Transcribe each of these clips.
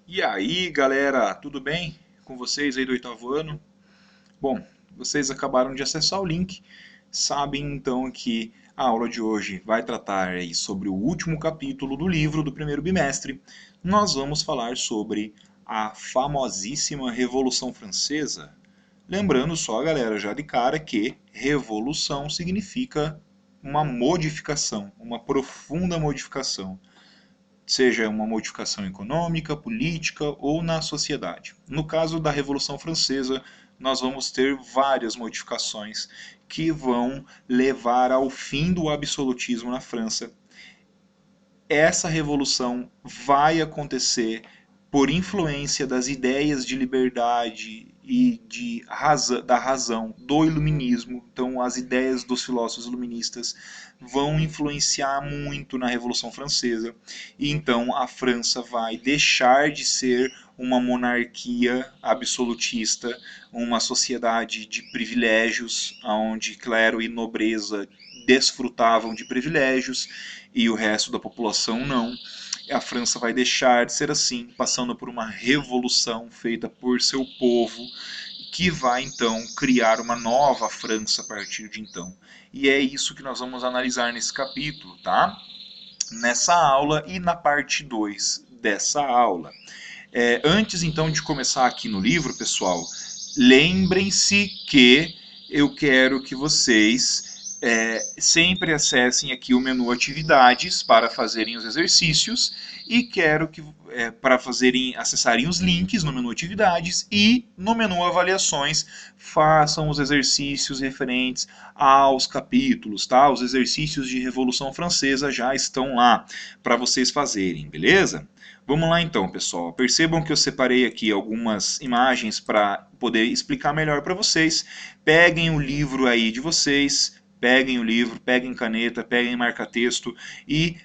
E aí, galera, tudo bem com vocês aí do oitavo ano? Bom, vocês acabaram de acessar o link, sabem então que a aula de hoje vai tratar aí sobre o último capítulo do livro do primeiro bimestre. Nós vamos falar sobre a famosíssima Revolução Francesa. Lembrando só, galera, já de cara que revolução significa uma modificação, uma profunda modificação, seja uma modificação econômica, política ou na sociedade. No caso da Revolução Francesa, nós vamos ter várias modificações que vão levar ao fim do absolutismo na França. Essa revolução vai acontecer por influência das ideias de liberdade e da razão do iluminismo. Então, as ideias dos filósofos iluministas vão influenciar muito na Revolução Francesa. E então a França vai deixar de ser uma monarquia absolutista, uma sociedade de privilégios, onde clero e nobreza desfrutavam de privilégios e o resto da população não. A França vai deixar de ser assim, passando por uma revolução feita por seu povo, que vai então criar uma nova França a partir de então. E é isso que nós vamos analisar nesse capítulo, tá? Nessa aula e na parte 2 dessa aula. Antes então de começar aqui no livro, pessoal, lembrem-se que eu quero que vocês sempre acessem aqui o menu atividades para fazerem os exercícios e quero que para acessarem os links no menu atividades e no menu avaliações façam os exercícios referentes aos capítulos, tá? Os exercícios de Revolução Francesa já estão lá para vocês fazerem, beleza? Vamos lá então, pessoal. Percebam que eu separei aqui algumas imagens para poder explicar melhor para vocês. Peguem o livro aí de vocês, peguem o livro, peguem caneta, peguem marca-texto e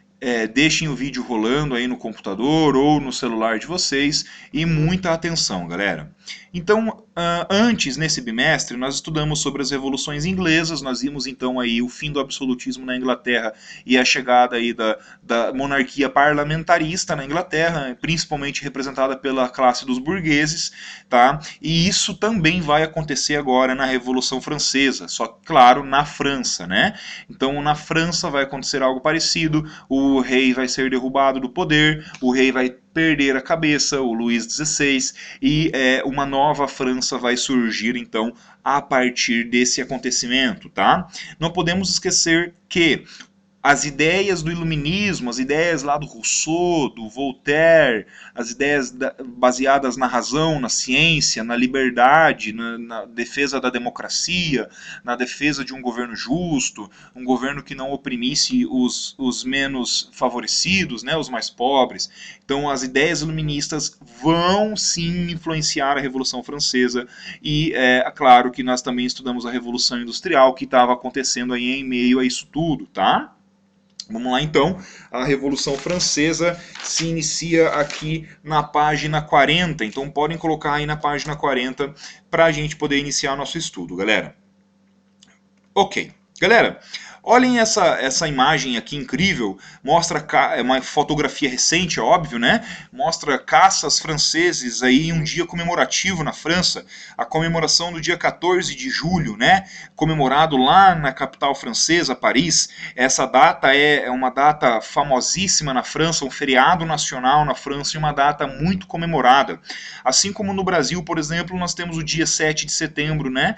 deixem o vídeo rolando aí no computador ou no celular de vocês e muita atenção, galera. Então, antes, nesse bimestre, nós estudamos sobre as revoluções inglesas, nós vimos então aí o fim do absolutismo na Inglaterra e a chegada aí da monarquia parlamentarista na Inglaterra, principalmente representada pela classe dos burgueses, tá? E isso também vai acontecer agora na Revolução Francesa, só claro, na França, né? Então, na França vai acontecer algo parecido, o rei vai ser derrubado do poder, o rei vai perder a cabeça, o Luís XVI, e uma nova França vai surgir então a partir desse acontecimento, tá? Não podemos esquecer que as ideias do iluminismo, as ideias lá do Rousseau, do Voltaire, as ideias baseadas na razão, na ciência, na liberdade, na defesa da democracia, na defesa de um governo justo, um governo que não oprimisse os menos favorecidos, né, os mais pobres. Então as ideias iluministas vão sim influenciar a Revolução Francesa e é claro que nós também estudamos a Revolução Industrial que estava acontecendo aí em meio a isso tudo, tá? Vamos lá então, a Revolução Francesa se inicia aqui na página 40, então podem colocar aí na página 40 para a gente poder iniciar nosso estudo, galera. Ok, galera, olhem essa imagem aqui incrível, mostra uma fotografia recente, óbvio, né? Mostra caças franceses aí em um dia comemorativo na França, a comemoração do dia 14 de julho, né? Comemorado lá na capital francesa, Paris. Essa data é uma data famosíssima na França, um feriado nacional na França e uma data muito comemorada. Assim como no Brasil, por exemplo, nós temos o dia 7 de setembro, né?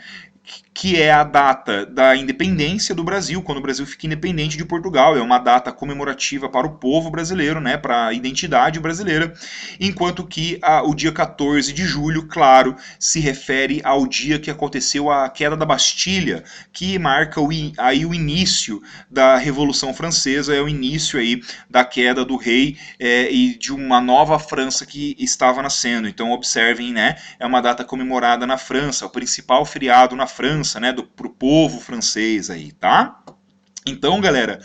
Que é a data da independência do Brasil, quando o Brasil fica independente de Portugal. É uma data comemorativa para o povo brasileiro, né, para a identidade brasileira, enquanto que o dia 14 de julho, claro, se refere ao dia que aconteceu a queda da Bastilha, que marca aí o início da Revolução Francesa, é o início aí da queda do rei e de uma nova França que estava nascendo. Então observem, né, é uma data comemorada na França, o principal feriado na França, né, pro povo francês aí, tá? Então, galera,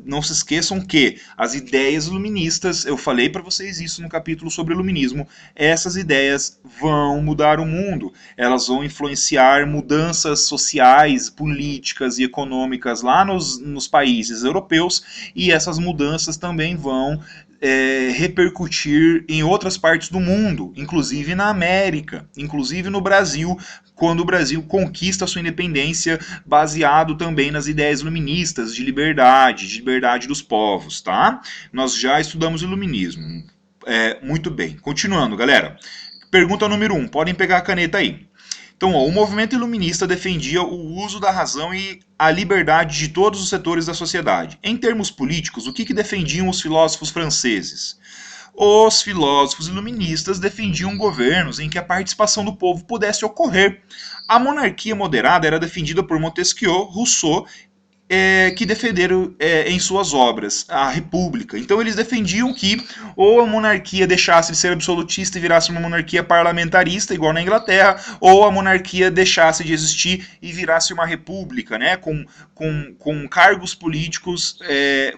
não se esqueçam que as ideias iluministas, eu falei para vocês isso no capítulo sobre iluminismo, essas ideias vão mudar o mundo, elas vão influenciar mudanças sociais, políticas e econômicas lá nos países europeus, e essas mudanças também vão repercutir em outras partes do mundo, inclusive na América, inclusive no Brasil, quando o Brasil conquista a sua independência, baseado também nas ideias iluministas de liberdade dos povos, tá? Nós já estudamos o iluminismo. Muito bem. Continuando, galera. Pergunta número 1. Podem pegar a caneta aí. Então, o movimento iluminista defendia o uso da razão e a liberdade de todos os setores da sociedade. Em termos políticos, o que defendiam os filósofos franceses? Os filósofos iluministas defendiam governos em que a participação do povo pudesse ocorrer. A monarquia moderada era defendida por Montesquieu, Rousseau, que defenderam em suas obras a república. Então eles defendiam que ou a monarquia deixasse de ser absolutista e virasse uma monarquia parlamentarista, igual na Inglaterra, ou a monarquia deixasse de existir e virasse uma república, né, com cargos políticos,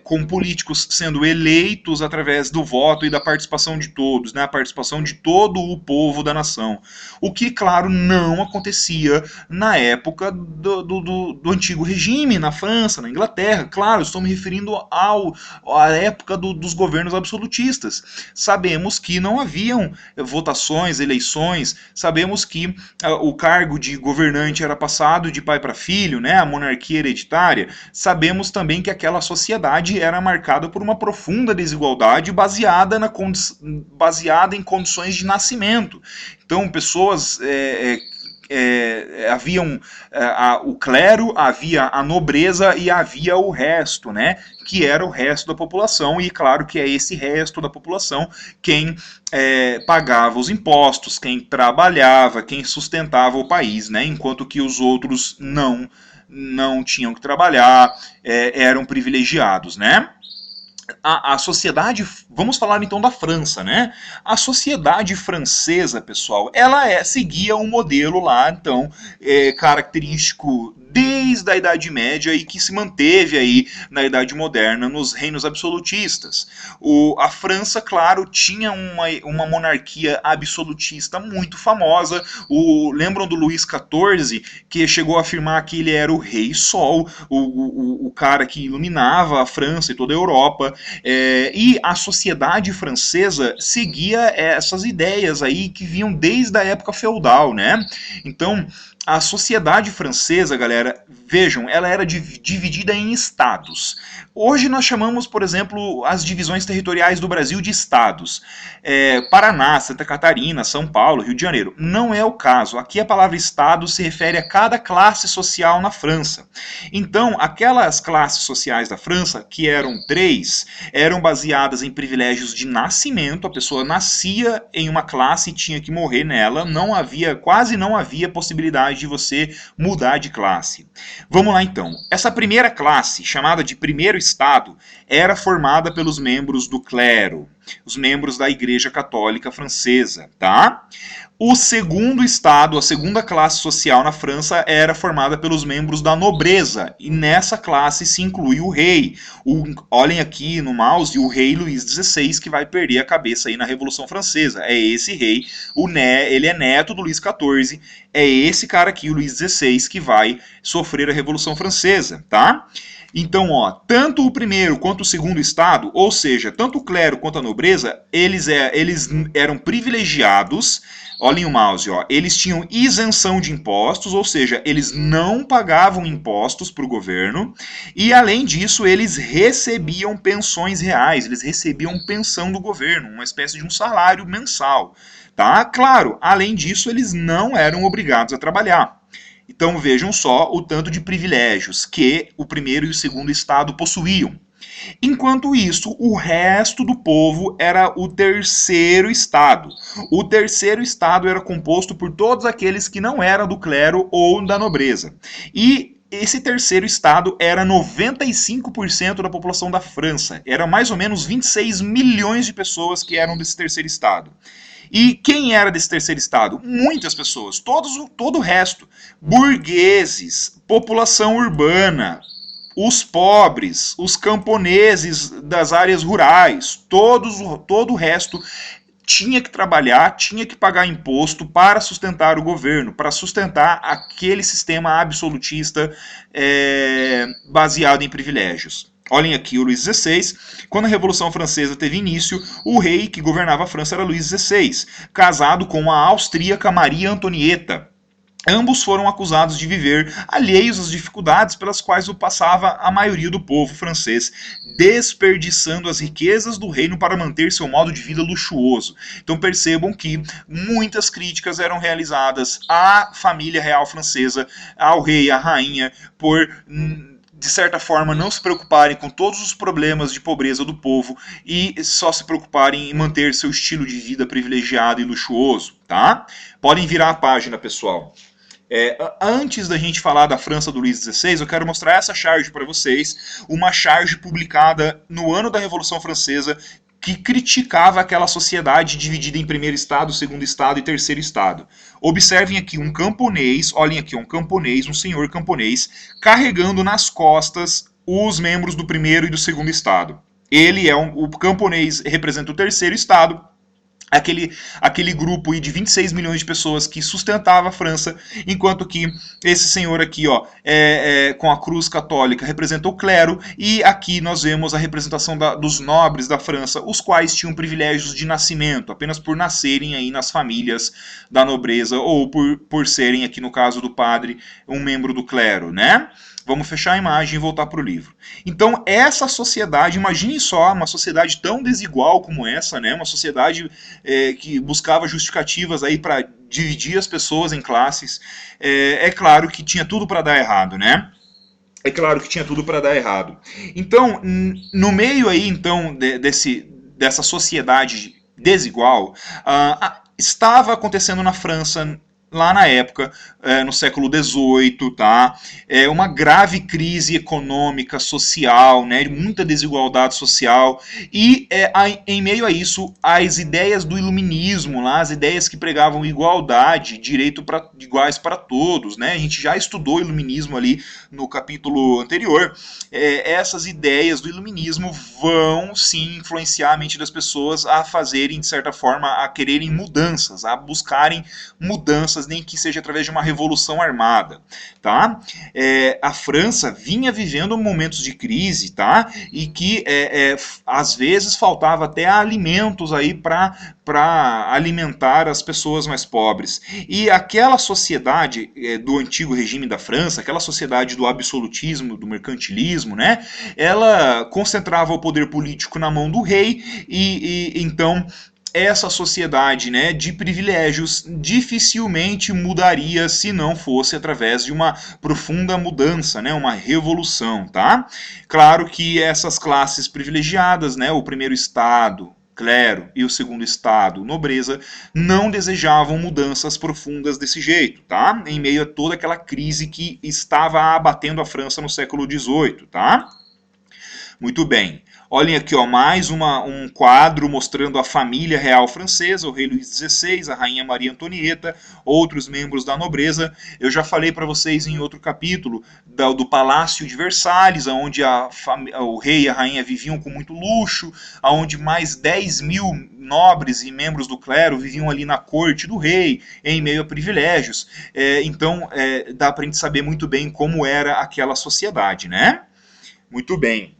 com políticos sendo eleitos através do voto e da participação de todos, né, a participação de todo o povo da nação. O que, claro, não acontecia na época do antigo regime, na França, na Inglaterra. Claro, estou me referindo à época dos governos absolutistas. Sabemos que não haviam votações, eleições, sabemos que o cargo de governante era passado de pai para filho, né, a monarquia hereditária. Sabemos também que aquela sociedade era marcada por uma profunda desigualdade baseada em condições de nascimento. Então, pessoas haviam o clero, havia a nobreza e havia o resto, né? Que era o resto da população, e claro que é esse resto da população quem pagava os impostos, quem trabalhava, quem sustentava o país, né? Enquanto que os outros não tinham que trabalhar, eram privilegiados, né? A sociedade, vamos falar então da França, né? A sociedade francesa, pessoal, ela seguia um modelo lá, então, característico desde a Idade Média e que se manteve aí na Idade Moderna nos reinos absolutistas. A França, claro, tinha uma monarquia absolutista muito famosa. Lembram do Luís XIV, que chegou a afirmar que ele era o Rei Sol, o cara que iluminava a França e toda a Europa. E a sociedade francesa seguia essas ideias aí que vinham desde a época feudal, né? Então, a sociedade francesa, galera, vejam, ela era dividida em estados. Hoje nós chamamos, por exemplo, as divisões territoriais do Brasil de estados. Paraná, Santa Catarina, São Paulo, Rio de Janeiro. Não é o caso. Aqui a palavra estado se refere a cada classe social na França. Então, aquelas classes sociais da França, que eram 3, eram baseadas em privilégios de nascimento. A pessoa nascia em uma classe e tinha que morrer nela. Quase não havia possibilidade de você mudar de classe. Vamos lá então. Essa primeira classe, chamada de primeiro estado, era formada pelos membros do clero, os membros da Igreja Católica Francesa, tá? O segundo estado, a segunda classe social na França, era formada pelos membros da nobreza, e nessa classe se inclui o rei. Olhem aqui no mouse, o rei Luís XVI, que vai perder a cabeça aí na Revolução Francesa. É esse rei, ele é neto do Luís XIV, é esse cara aqui, o Luís XVI, que vai sofrer a Revolução Francesa, tá? Então, tanto o primeiro quanto o segundo estado, ou seja, tanto o clero quanto a nobreza, eles eram privilegiados. Olhem o mouse, eles tinham isenção de impostos, ou seja, eles não pagavam impostos para o governo, e além disso, eles recebiam pensões reais, eles recebiam pensão do governo, uma espécie de um salário mensal. Tá? Claro, além disso, eles não eram obrigados a trabalhar. Então vejam só o tanto de privilégios que o primeiro e o segundo estado possuíam. Enquanto isso, o resto do povo era o terceiro estado. O terceiro estado era composto por todos aqueles que não eram do clero ou da nobreza. E esse terceiro estado era 95% da população da França. Era mais ou menos 26 milhões de pessoas que eram desse terceiro estado. E quem era desse terceiro estado? Muitas pessoas, todo o resto. Burgueses, população urbana, os pobres, os camponeses das áreas rurais, todo o resto tinha que trabalhar, tinha que pagar imposto para sustentar o governo, para sustentar aquele sistema absolutista baseado em privilégios. Olhem aqui o Luís XVI. Quando a Revolução Francesa teve início, o rei que governava a França era Luís XVI, casado com a austríaca Maria Antonieta. Ambos foram acusados de viver alheios às dificuldades pelas quais o passava a maioria do povo francês, desperdiçando as riquezas do reino para manter seu modo de vida luxuoso. Então percebam que muitas críticas eram realizadas à família real francesa, ao rei, à rainha, por de certa forma, não se preocuparem com todos os problemas de pobreza do povo e só se preocuparem em manter seu estilo de vida privilegiado e luxuoso, tá? Podem virar a página, pessoal. Antes da gente falar da França do Luís XVI, eu quero mostrar essa charge para vocês, uma charge publicada no ano da Revolução Francesa, que criticava aquela sociedade dividida em primeiro estado, segundo estado e terceiro estado. Observem aqui um camponês, olhem aqui, um camponês, um senhor camponês, carregando nas costas os membros do primeiro e do segundo estado. Ele o camponês representa o terceiro estado, aquele grupo de 26 milhões de pessoas que sustentava a França, enquanto que esse senhor aqui, ó, com a cruz católica, representa o clero, e aqui nós vemos a representação dos nobres da França, os quais tinham privilégios de nascimento, apenas por nascerem aí nas famílias da nobreza, ou por serem, aqui no caso do padre, um membro do clero, né? Vamos fechar a imagem e voltar para o livro. Então, essa sociedade, imagine só, uma sociedade tão desigual como essa, né? Uma sociedade que buscava justificativas aí para dividir as pessoas em classes. É claro que tinha tudo para dar errado, né? É claro que tinha tudo para dar errado. Então, no meio aí, então, dessa sociedade desigual, estava acontecendo na França, lá na época, no século XVIII, tá? Uma grave crise econômica, social, né? Muita desigualdade social, e em meio a isso, as ideias do iluminismo, lá, as ideias que pregavam igualdade, direito iguais para todos, né? A gente já estudou iluminismo ali no capítulo anterior. Essas ideias do iluminismo vão, sim, influenciar a mente das pessoas a fazerem, de certa forma, a quererem mudanças, a buscarem mudanças, nem que seja através de uma revolução armada, tá? A França vinha vivendo momentos de crise, tá? E que às vezes faltava até alimentos aí para alimentar as pessoas mais pobres. E aquela sociedade do antigo regime da França, aquela sociedade do absolutismo, do mercantilismo, né? Ela concentrava o poder político na mão do rei e então essa sociedade, né, de privilégios dificilmente mudaria se não fosse através de uma profunda mudança, né, uma revolução, tá? Claro que essas classes privilegiadas, né, o primeiro estado, clero, e o segundo estado, nobreza, não desejavam mudanças profundas desse jeito, tá? Em meio a toda aquela crise que estava abatendo a França no século XVIII, tá? Muito bem. Olhem aqui, ó, mais um quadro mostrando a família real francesa, o rei Luís XVI, a rainha Maria Antonieta, outros membros da nobreza. Eu já falei para vocês em outro capítulo do Palácio de Versalhes, onde o rei e a rainha viviam com muito luxo, onde mais 10 mil nobres e membros do clero viviam ali na corte do rei, em meio a privilégios. Então, dá para a gente saber muito bem como era aquela sociedade, né? Muito bem.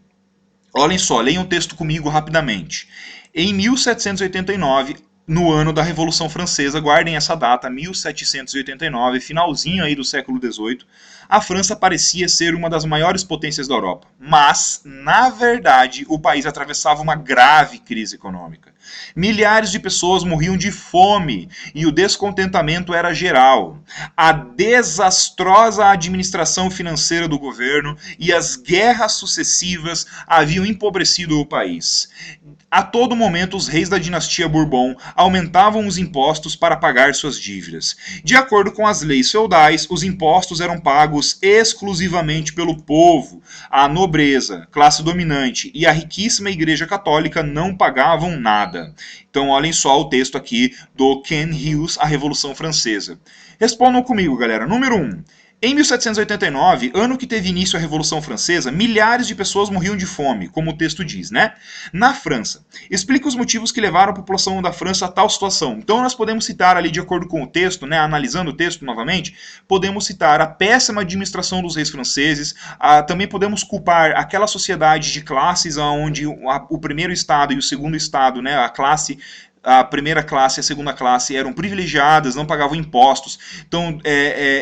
Olhem só, leiam o texto comigo rapidamente. Em 1789, no ano da Revolução Francesa, guardem essa data, 1789, finalzinho aí do século XVIII, a França parecia ser uma das maiores potências da Europa. Mas, na verdade, o país atravessava uma grave crise econômica. Milhares de pessoas morriam de fome e o descontentamento era geral. A desastrosa administração financeira do governo e as guerras sucessivas haviam empobrecido o país. A todo momento, os reis da dinastia Bourbon aumentavam os impostos para pagar suas dívidas. De acordo com as leis feudais, os impostos eram pagos exclusivamente pelo povo. A nobreza, classe dominante e a riquíssima Igreja Católica não pagavam nada. Então, olhem só o texto aqui do Ken Hughes, A Revolução Francesa. Respondam comigo, galera. Número 1. Em 1789, ano que teve início a Revolução Francesa, milhares de pessoas morriam de fome, como o texto diz, né? Na França. Explica os motivos que levaram a população da França a tal situação. Então nós podemos citar ali, de acordo com o texto, né, analisando o texto novamente, podemos citar a péssima administração dos reis franceses, também podemos culpar aquela sociedade de classes onde o primeiro estado e o segundo estado, né, a primeira classe e a segunda classe eram privilegiadas, não pagavam impostos. Então,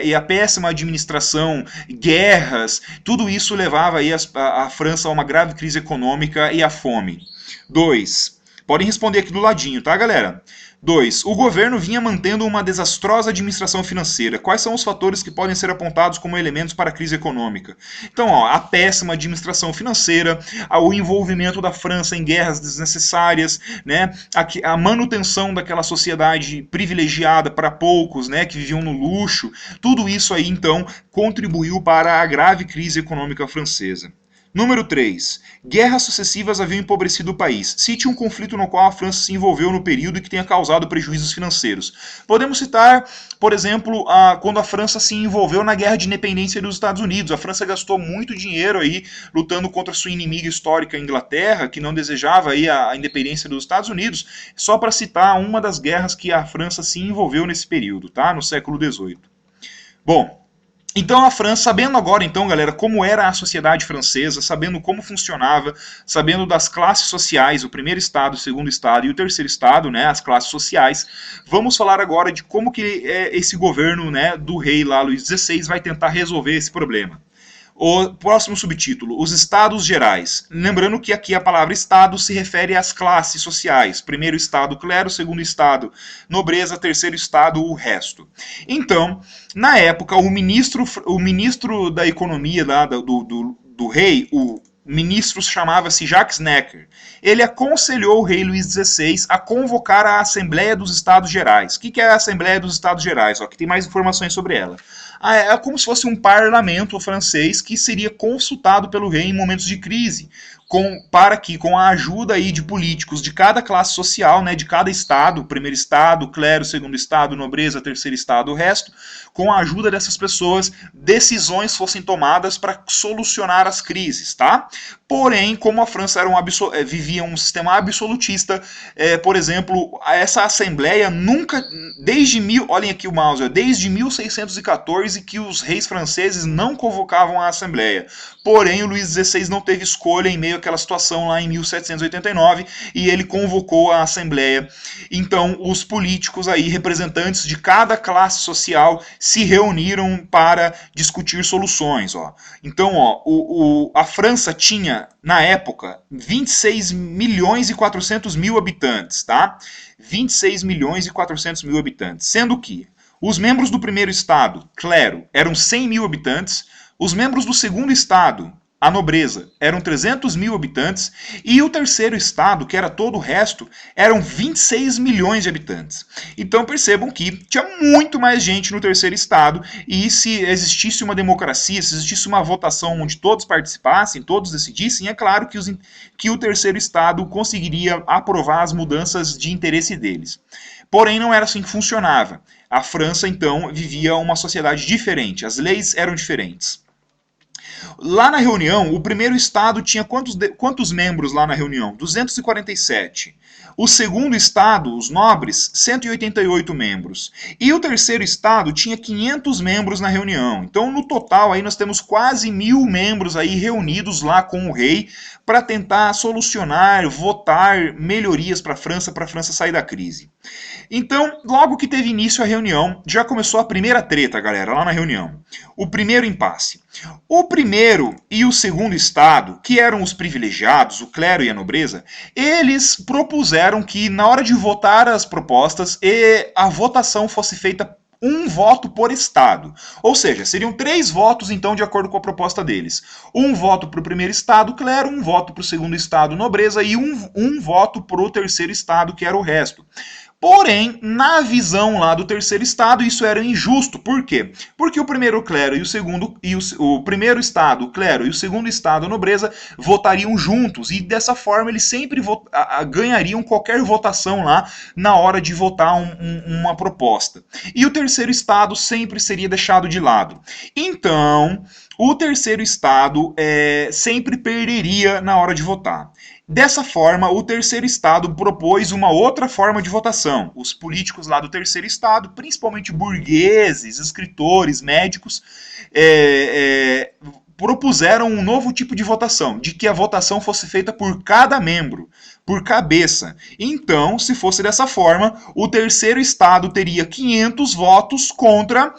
e a péssima administração, guerras, tudo isso levava aí a França a uma grave crise econômica e a fome. 2. Podem responder aqui do ladinho, tá, galera? 2. O governo vinha mantendo uma desastrosa administração financeira. Quais são os fatores que podem ser apontados como elementos para a crise econômica? Então, ó, a péssima administração financeira, o envolvimento da França em guerras desnecessárias, né, a manutenção daquela sociedade privilegiada para poucos, né, que viviam no luxo, tudo isso aí, então, contribuiu para a grave crise econômica francesa. Número 3. Guerras sucessivas haviam empobrecido o país. Cite um conflito no qual a França se envolveu no período e que tenha causado prejuízos financeiros. Podemos citar, por exemplo, quando a França se envolveu na Guerra de Independência dos Estados Unidos. A França gastou muito dinheiro aí lutando contra sua inimiga histórica, a Inglaterra, que não desejava aí a independência dos Estados Unidos, só para citar uma das guerras que a França se envolveu nesse período, tá? No século XVIII. Bom, então a França, sabendo agora então, galera, como era a sociedade francesa, sabendo como funcionava, sabendo das classes sociais, o primeiro estado, o segundo estado e o terceiro estado, né, as classes sociais, vamos falar agora de como que esse governo, né, do rei lá, Luís XVI, vai tentar resolver esse problema. O próximo subtítulo, os estados gerais. Lembrando que aqui a palavra estado se refere às classes sociais. Primeiro estado, clero, segundo estado, nobreza, terceiro estado, o resto. Então, na época, o ministro da economia lá, do rei, o ministro chamava-se Jacques Necker. Ele aconselhou o rei Luís XVI a convocar a Assembleia dos Estados Gerais. O que é a Assembleia dos Estados Gerais? Aqui tem mais informações sobre ela. É como se fosse um parlamento francês que seria consultado pelo rei em momentos de crise, para que, com a ajuda aí de políticos de cada classe social, né, de cada estado, primeiro estado, clero, segundo estado, nobreza, terceiro estado, o resto, com a ajuda dessas pessoas, decisões fossem tomadas para solucionar as crises, tá? Porém, como a França vivia um sistema absolutista, por exemplo, essa Assembleia nunca, olhem aqui o mouse, desde 1614 que os reis franceses não convocavam a Assembleia. Porém, o Luís XVI não teve escolha em meio àquela situação lá em 1789 e ele convocou a Assembleia. Então, os políticos aí, representantes de cada classe social, se reuniram para discutir soluções. Ó. Então, ó, a França tinha, na época, 26 milhões e 400 mil habitantes, tá? 26 milhões e 400 mil habitantes, sendo que os membros do primeiro estado, clero, eram 100 mil habitantes, os membros do segundo estado, a nobreza, eram 300 mil habitantes, e o terceiro estado, que era todo o resto, eram 26 milhões de habitantes. Então percebam que tinha muito mais gente no terceiro estado, e se existisse uma democracia, se existisse uma votação onde todos participassem, todos decidissem, é claro que o terceiro estado conseguiria aprovar as mudanças de interesse deles. Porém, não era assim que funcionava. A França, então, vivia uma sociedade diferente, as leis eram diferentes. Lá na reunião, o primeiro estado tinha quantos membros lá na reunião? 247. O segundo estado, os nobres, 188 membros. E o terceiro estado tinha 500 membros na reunião. Então, no total, aí nós temos quase 1.000 membros aí reunidos lá com o rei para tentar solucionar, votar melhorias para a França sair da crise. Então, logo que teve início a reunião, já começou a primeira treta, galera, lá na reunião. O primeiro impasse. O primeiro e o segundo estado, que eram os privilegiados, o clero e a nobreza, eles propuseram que na hora de votar as propostas, a votação fosse feita um voto por estado. Ou seja, seriam 3 votos, então, de acordo com a proposta deles. Um voto para o primeiro estado, clero, um voto para o segundo estado, nobreza, e um voto para o terceiro estado, que era o resto. Porém, na visão lá do terceiro estado, isso era injusto. Por quê? Porque o primeiro clero e o segundo o primeiro estado, o clero, e o segundo estado, a nobreza, votariam juntos e dessa forma eles sempre ganhariam qualquer votação lá na hora de votar uma proposta. E o terceiro estado sempre seria deixado de lado. Então, o terceiro estado sempre perderia na hora de votar. Dessa forma, o terceiro estado propôs uma outra forma de votação. Os políticos lá do terceiro estado, principalmente burgueses, escritores, médicos, propuseram um novo tipo de votação, de que a votação fosse feita por cada membro, por cabeça. Então, se fosse dessa forma, o terceiro estado teria 500 votos contra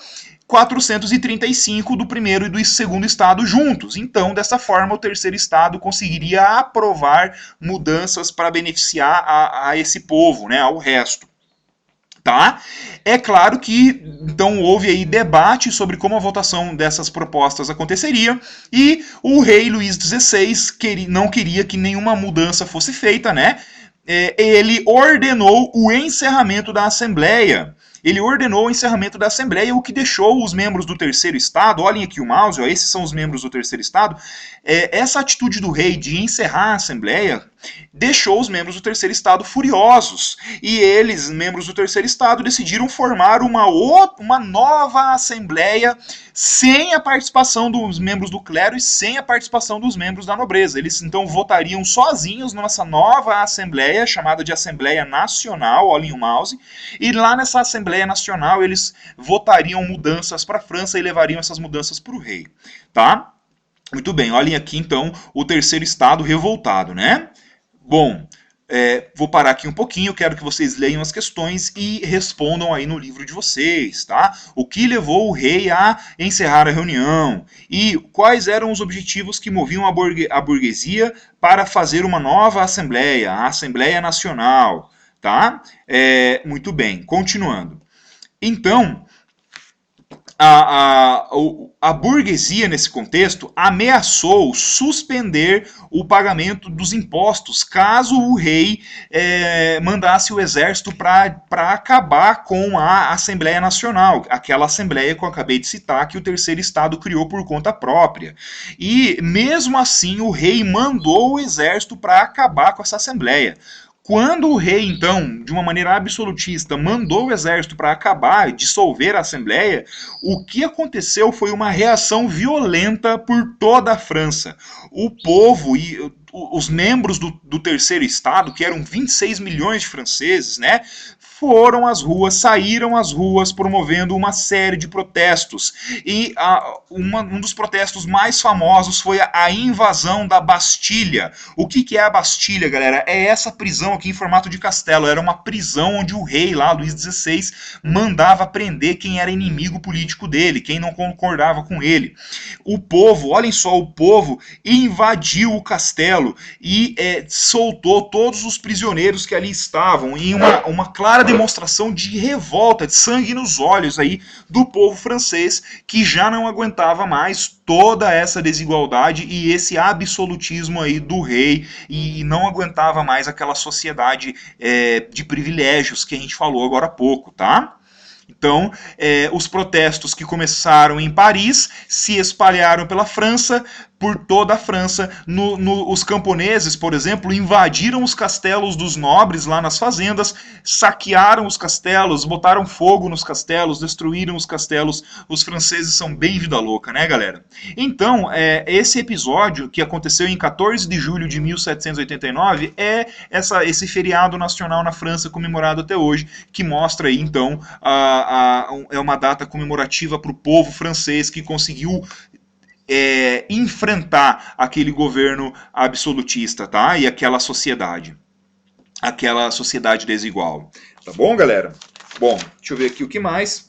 435 do primeiro e do segundo estado juntos. Então, dessa forma, o terceiro estado conseguiria aprovar mudanças para beneficiar a esse povo, né, ao resto. Tá? É claro que então houve aí debate sobre como a votação dessas propostas aconteceria e o rei Luís XVI não queria que nenhuma mudança fosse feita, né? Ele ordenou o encerramento da Assembleia. Ele ordenou o encerramento da Assembleia, o que deixou os membros do terceiro estado, olhem aqui o mouse, ó, esses são os membros do terceiro estado, essa atitude do rei de encerrar a Assembleia deixou os membros do terceiro estado furiosos. E eles, membros do terceiro estado, decidiram formar uma nova Assembleia sem a participação dos membros do clero e sem a participação dos membros da nobreza. Eles então votariam sozinhos nessa nova Assembleia, chamada de Assembleia Nacional, olhem o mouse, e lá nessa Assembleia Nacional eles votariam mudanças para a França e levariam essas mudanças para o rei. Tá? Muito bem, olhem aqui então o terceiro estado revoltado, né? Bom, vou parar aqui um pouquinho, quero que vocês leiam as questões e respondam aí no livro de vocês, tá? O que levou o rei a encerrar a reunião? E quais eram os objetivos que moviam a burguesia para fazer uma nova assembleia, a Assembleia Nacional, tá? Muito bem, continuando. Então, a burguesia, nesse contexto, ameaçou suspender o pagamento dos impostos caso o rei mandasse o exército para acabar com a Assembleia Nacional, aquela Assembleia que eu acabei de citar, que o terceiro estado criou por conta própria. E, mesmo assim, o rei mandou o exército para acabar com essa Assembleia. Quando o rei, então, de uma maneira absolutista, mandou o exército para acabar, dissolver a Assembleia, o que aconteceu foi uma reação violenta por toda a França. O povo e os membros do terceiro estado, que eram 26 milhões de franceses, né, foram às ruas, saíram às ruas promovendo uma série de protestos. E um dos protestos mais famosos foi a invasão da Bastilha. O que é a Bastilha, galera? É essa prisão aqui em formato de castelo. Era uma prisão onde o rei lá, Luís XVI, mandava prender quem era inimigo político dele, quem não concordava com ele. O povo, olhem só, o povo invadiu o castelo e soltou todos os prisioneiros que ali estavam em uma clara demonstração de revolta, de sangue nos olhos aí do povo francês, que já não aguentava mais toda essa desigualdade e esse absolutismo aí do rei, e não aguentava mais aquela sociedade de privilégios que a gente falou agora há pouco, tá? Então, os protestos que começaram em Paris se espalharam pela França, por toda a França. Os camponeses, por exemplo, invadiram os castelos dos nobres lá nas fazendas, saquearam os castelos, botaram fogo nos castelos, destruíram os castelos. Os franceses são bem vida louca, né, galera? Então, esse episódio, que aconteceu em 14 de julho de 1789, é esse feriado nacional na França comemorado até hoje, que mostra aí, então, é uma data comemorativa para o povo francês que conseguiu enfrentar aquele governo absolutista, tá? E aquela sociedade desigual. Tá bom, galera? Bom, deixa eu ver aqui o que mais.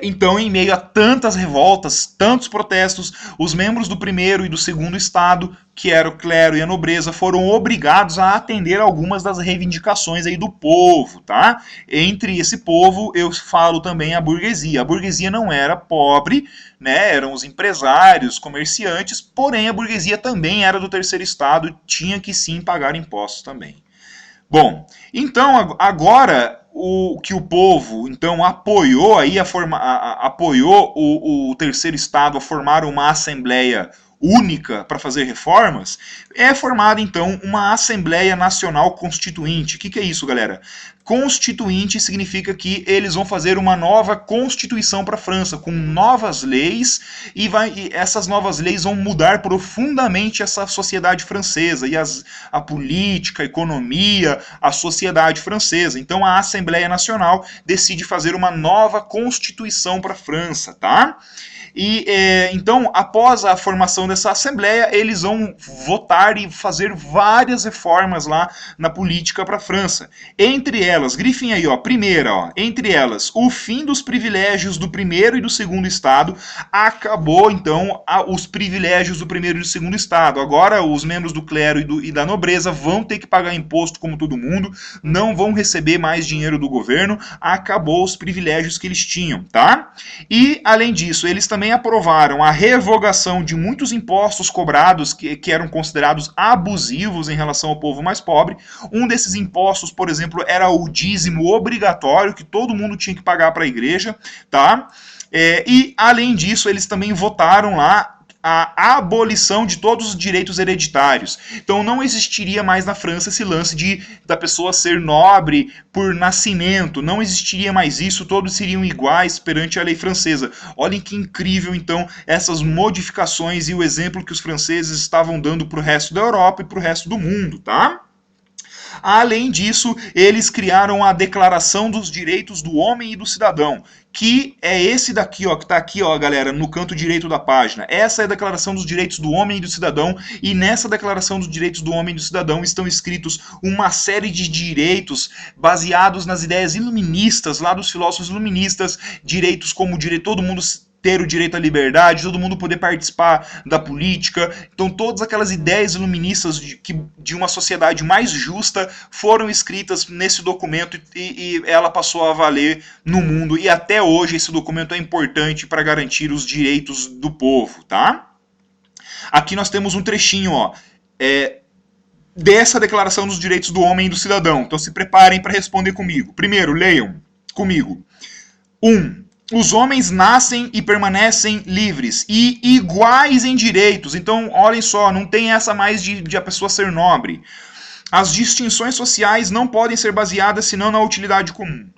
Então, em meio a tantas revoltas, tantos protestos, os membros do primeiro e do segundo estado, que era o clero e a nobreza, foram obrigados a atender algumas das reivindicações aí do povo, tá? Entre esse povo, eu falo também a burguesia. A burguesia não era pobre, né? Eram os empresários, comerciantes, porém a burguesia também era do terceiro estado, tinha que sim pagar impostos também. Bom, então agora o que o povo então apoiou aí apoiou o terceiro estado a formar uma assembleia única para fazer reformas, é formada então uma Assembleia Nacional Constituinte. O que é isso, galera? Constituinte significa que eles vão fazer uma nova constituição para a França, com novas leis, e essas novas leis vão mudar profundamente essa sociedade francesa, e a política, a economia, a sociedade francesa. Então a Assembleia Nacional decide fazer uma nova constituição para a França, tá? E então, após a formação dessa Assembleia, eles vão votar e fazer várias reformas lá na política para a França. Entre elas, grifem aí, ó, primeira, ó, entre elas, o fim dos privilégios do primeiro e do segundo estado. Acabou, então, os privilégios do primeiro e do segundo estado. Agora, os membros do clero e da nobreza vão ter que pagar imposto como todo mundo, não vão receber mais dinheiro do governo, acabou os privilégios que eles tinham, tá? E, além disso, eles também aprovaram a revogação de muitos impostos cobrados que eram considerados abusivos em relação ao povo mais pobre. Um desses impostos, por exemplo, era o dízimo obrigatório que todo mundo tinha que pagar para a igreja, tá? E, além disso, eles também votaram lá a abolição de todos os direitos hereditários. Então não existiria mais na França esse lance da pessoa ser nobre por nascimento, não existiria mais isso, todos seriam iguais perante a lei francesa. Olhem que incrível, então, essas modificações e o exemplo que os franceses estavam dando para o resto da Europa e para o resto do mundo, tá? Além disso, eles criaram a Declaração dos Direitos do Homem e do Cidadão, que é esse daqui, ó, que está aqui, ó, galera, no canto direito da página. Essa é a Declaração dos Direitos do Homem e do Cidadão, e nessa Declaração dos Direitos do Homem e do Cidadão estão escritos uma série de direitos baseados nas ideias iluministas, lá dos filósofos iluministas, direitos como todo mundo ter o direito à liberdade, todo mundo poder participar da política. Então todas aquelas ideias iluministas de uma sociedade mais justa foram escritas nesse documento e ela passou a valer no mundo. E até hoje esse documento é importante para garantir os direitos do povo, tá? Aqui nós temos um trechinho, ó, dessa Declaração dos Direitos do Homem e do Cidadão. Então se preparem para responder comigo. Primeiro, leiam comigo. 1. Os homens nascem e permanecem livres e iguais em direitos. Então, olhem só, não tem essa mais de a pessoa ser nobre. As distinções sociais não podem ser baseadas senão na utilidade comum.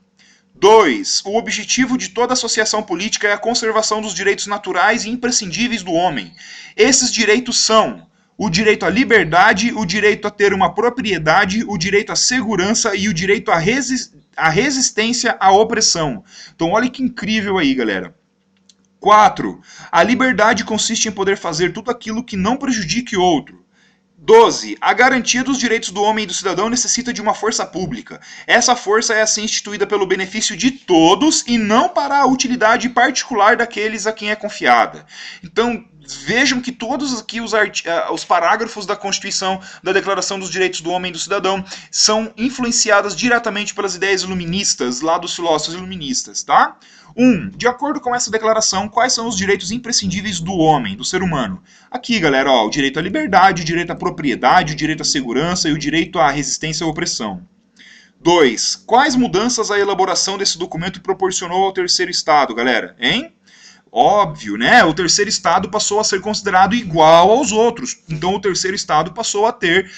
2. O objetivo de toda associação política é a conservação dos direitos naturais e imprescindíveis do homem. Esses direitos são o direito à liberdade, o direito a ter uma propriedade, o direito à segurança e o direito à resistência à opressão. Então olha que incrível aí, galera. 4. A liberdade consiste em poder fazer tudo aquilo que não prejudique outro. 12. A garantia dos direitos do homem e do cidadão necessita de uma força pública. Essa força é assim instituída pelo benefício de todos e não para a utilidade particular daqueles a quem é confiada. Então, vejam que todos aqui os parágrafos da Constituição, da Declaração dos Direitos do Homem e do Cidadão, são influenciadas diretamente pelas ideias iluministas, lá dos filósofos iluministas, tá? 1. De acordo com essa declaração, quais são os direitos imprescindíveis do homem, do ser humano? Aqui, galera, ó, o direito à liberdade, o direito à propriedade, o direito à segurança e o direito à resistência à opressão. 2. Quais mudanças a elaboração desse documento proporcionou ao terceiro estado, galera? Hein? Óbvio, né? O terceiro estado passou a ser considerado igual aos outros. Então o terceiro estado passou a ter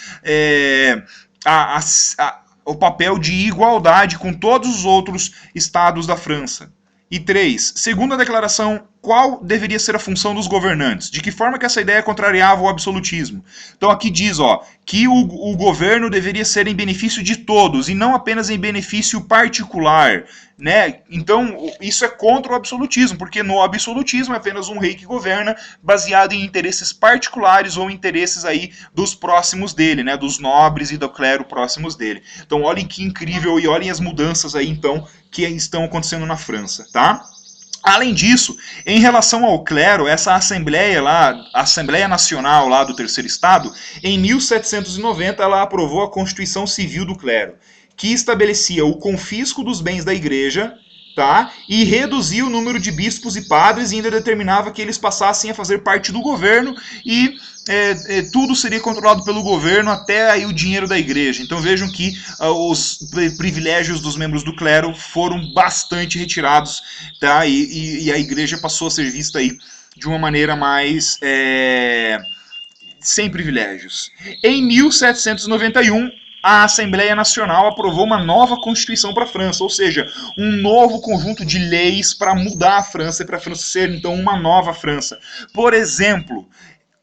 o papel de igualdade com todos os outros estados da França. E 3. Segundo a declaração, qual deveria ser a função dos governantes? De que forma que essa ideia contrariava o absolutismo? Então aqui diz, ó, que o governo deveria ser em benefício de todos e não apenas em benefício particular, né? Então isso é contra o absolutismo, porque no absolutismo é apenas um rei que governa baseado em interesses particulares ou interesses aí dos próximos dele, né? Dos nobres e do clero próximos dele. Então olhem que incrível e olhem as mudanças aí então que estão acontecendo na França, tá? Além disso, em relação ao clero, essa assembleia lá, a Assembleia Nacional lá do Terceiro Estado, em 1790 ela aprovou a Constituição Civil do Clero, que estabelecia o confisco dos bens da igreja, tá? E reduzia o número de bispos e padres e ainda determinava que eles passassem a fazer parte do governo e tudo seria controlado pelo governo até aí o dinheiro da igreja. Então vejam que os privilégios dos membros do clero foram bastante retirados, tá? E a igreja passou a ser vista aí de uma maneira mais sem privilégios. Em 1791, a Assembleia Nacional aprovou uma nova Constituição para a França, ou seja, um novo conjunto de leis para mudar a França e para a França ser, então, uma nova França. Por exemplo,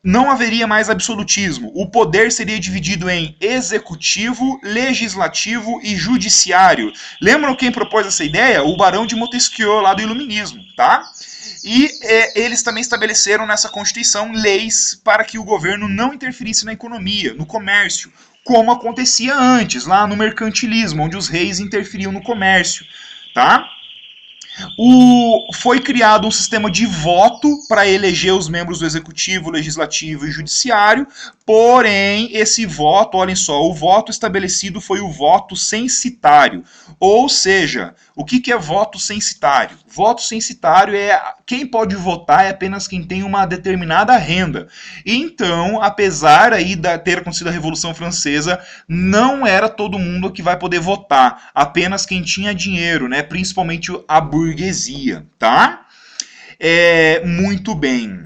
não haveria mais absolutismo. O poder seria dividido em executivo, legislativo e judiciário. Lembram quem propôs essa ideia? O Barão de Montesquieu, lá do Iluminismo, tá? E eles também estabeleceram nessa Constituição leis para que o governo não interferisse na economia, no comércio, como acontecia antes, lá no mercantilismo, onde os reis interferiam no comércio, tá? Foi criado um sistema de voto para eleger os membros do executivo, legislativo e judiciário, porém, esse voto, olhem só, o voto estabelecido foi o voto censitário. Ou seja, o que é voto censitário? Voto censitário é quem pode votar é apenas quem tem uma determinada renda. Então, apesar aí de ter acontecido a Revolução Francesa, não era todo mundo que vai poder votar, apenas quem tinha dinheiro, né? Principalmente a burguesia, tá? Muito bem.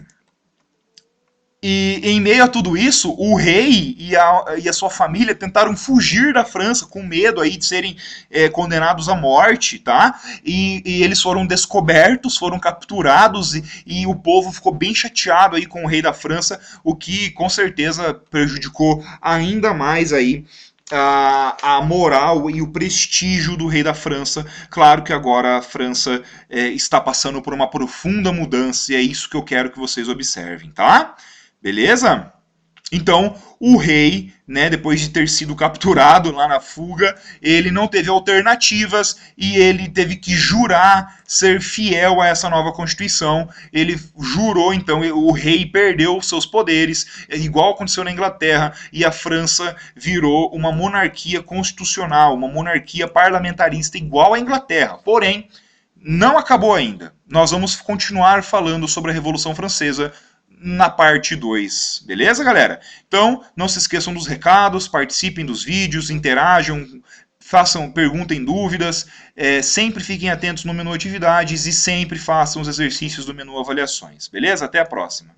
E em meio a tudo isso, o rei e a sua família tentaram fugir da França com medo aí de serem condenados à morte, tá? E eles foram descobertos, foram capturados e o povo ficou bem chateado aí com o rei da França, o que com certeza prejudicou ainda mais aí a moral e o prestígio do rei da França. Claro que agora a França está passando por uma profunda mudança e é isso que eu quero que vocês observem, tá? Beleza? Então, o rei, né, depois de ter sido capturado lá na fuga, ele não teve alternativas e ele teve que jurar ser fiel a essa nova Constituição. Ele jurou, então, o rei perdeu seus poderes, igual aconteceu na Inglaterra, e a França virou uma monarquia constitucional, uma monarquia parlamentarista igual à Inglaterra. Porém, não acabou ainda. Nós vamos continuar falando sobre a Revolução Francesa na parte 2, beleza, galera? Então, não se esqueçam dos recados, participem dos vídeos, interajam, perguntem dúvidas, sempre fiquem atentos no menu atividades e sempre façam os exercícios do menu avaliações, beleza? Até a próxima!